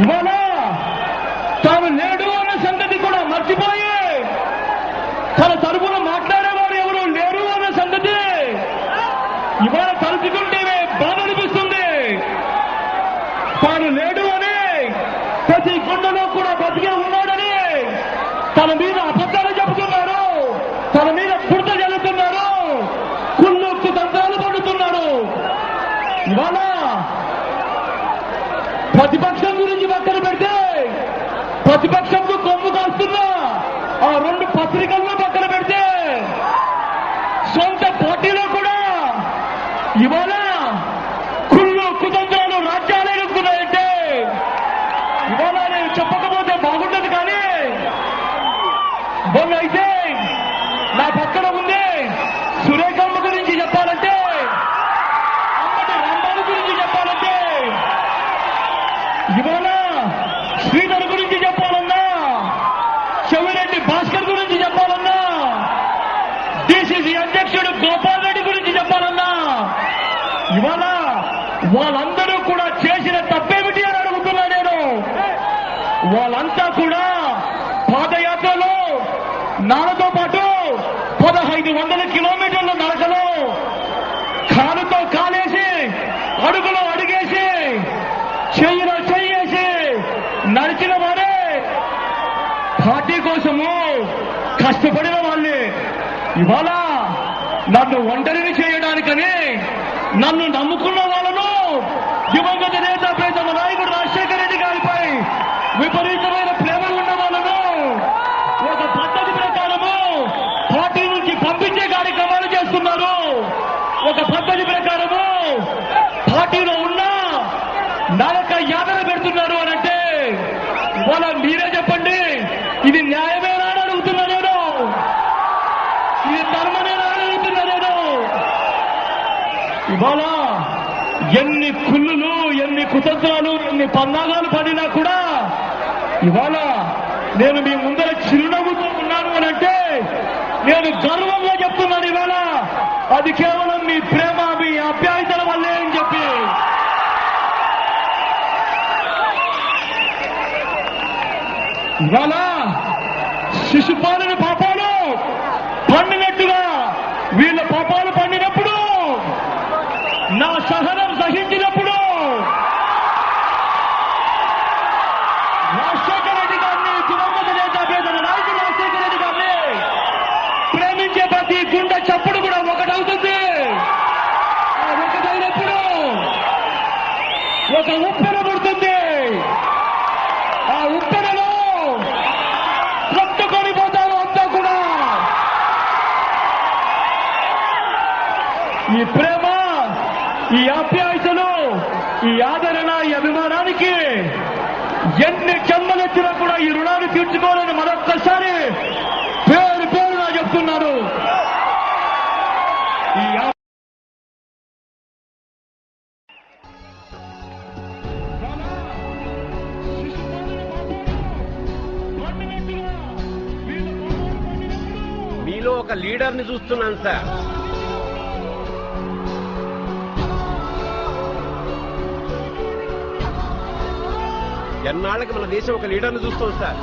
ఇవాళ తాను లేడు అన్న సంగతి కూడా మర్చిపోయి తన తరపున మాట్లాడేవారు ఎవరు లేరు అన్న సంగతి ఇవాళ తలుచుకుంటేనే బాధ అనిపిస్తుంది. తాను లేడు అని ప్రతి గుండెలో కూడా బతికే ఉన్నాడని తన మీద అబద్ధాలు చెబుతున్నారు, తన మీద బురద జల్లుతున్నారు, కుళ్ళు కుతంత్రాలు పడుతున్నారు. ఇవాళ ప్రతిపక్షం గురించి పక్కన పెడితే ప్రతిపక్షంకు కొమ్ము కాస్తున్నా ఆ రెండు పత్రికలను పక్కన పెడితే సొంత పార్టీలో కూడా ఇవాళ కుళ్ళు కుతంత్రాలు రాజ్యాలు ఎదుగుతున్నాయంటే ఇవాళ నేను చెప్పకపోతే బాగుండదు. కానీ మొన్న అయితే నా పక్కన ఉంది సురేఖమ్మ గురించి చెప్పాలంటే, అమ్మటి రంభాల గురించి చెప్పాలంటే, ఇవాళ శ్రీధర్ గురించి చెప్పాలన్నా, చెవిరెడ్డి భాస్కర్ గురించి చెప్పాలన్నా, డిసిసి అధ్యక్షుడు గోపాల్ రెడ్డి గురించి చెప్పాలన్నా, ఇవాళ వాళ్ళందరూ కూడా చేసిన తప్పేమిటి అని అడుగుతున్నా నేను. వాళ్ళంతా కూడా పాదయాత్రలో నాన్నతో పాటు 1500 కిలోమీటర్ల నడకలో కాలుతో కాలేసి అడుగులో అడుగేసి చెయ్యిలో చెయ్యేసి నడిచిన వారే పార్టీ కోసము కష్టపడిన వాళ్ళే. ఇవాళ నన్ను ఒంటరిని చేయడానికని నన్ను నమ్ముకున్న వాళ్ళను దివంగత నేత ప్రీతమ నాయకుడు రాజశేఖర రెడ్డి గారిపై విపరీతమైన ప్రేమ ఉన్న వాళ్ళను ఒక పద్ధతి ప్రకారము పార్టీ నుంచి పంపించే కార్యక్రమాలు చేస్తున్నారు. ఒక పద్ధతి ప్రకారము పార్టీలో ఉన్న నరక యాతన పెడుతున్నారు అనంటే ఇవాళ మీరే చెప్పండి, ఇది న్యాయమేనా అని అడుగుతున్నా నేను, ఇది ధర్మమేనా అని అడుగుతున్నా నేను. ఇవాళ ఎన్ని కుళ్ళులు, ఎన్ని కుతంత్రాలు, ఎన్ని పన్నాగాలు పడినా కూడా ఇవాళ నేను మీ ముందర చిరునవ్వుతూ ఉన్నాను అనంటే నేను గర్వంగా చెప్తున్నాను. ఇవాళ అది కేవలం మీ ప్రేమ, మీ ఆప్యాయతల వల్లే అని చెప్పి. ఇవాళ శిశుపాలన పాపాలు పండినట్టుగా వీళ్ళ పాపాలు పండినప్పుడు, నా సహనం సహించినప్పుడు రాజశేఖర రెడ్డి గారిని, దివంగత నేత ప్రీతమ నాయకుడు రాజశేఖర రెడ్డి గారిని ప్రేమించే ప్రతి గుండె చప్పుడు కూడా ఒకటవుతుంది. ఆ ఒకటైనప్పుడు ఒక ఉప్పెన పుడుతుంది. ఆ ఉప్పెనలో కొట్టుకొని పోతారు అంతా కూడా. ఈ ప్రేమ, ఈ ఆప్యాయతలు, ఈ ఆదరణ, ఈ అభిమానానికి ఎన్ని జన్మలెత్తినా కూడా ఈ రుణాన్ని తీర్చుకోవాలని మరొక్కసారి పేరు పేరుగా చెప్తున్నారు. ఈ మీలో ఒక లీడర్ని చూస్తున్నాను సార్. ఎన్నాళ్ళకి మన దేశం ఒక లీడర్ని చూస్తాం సార్.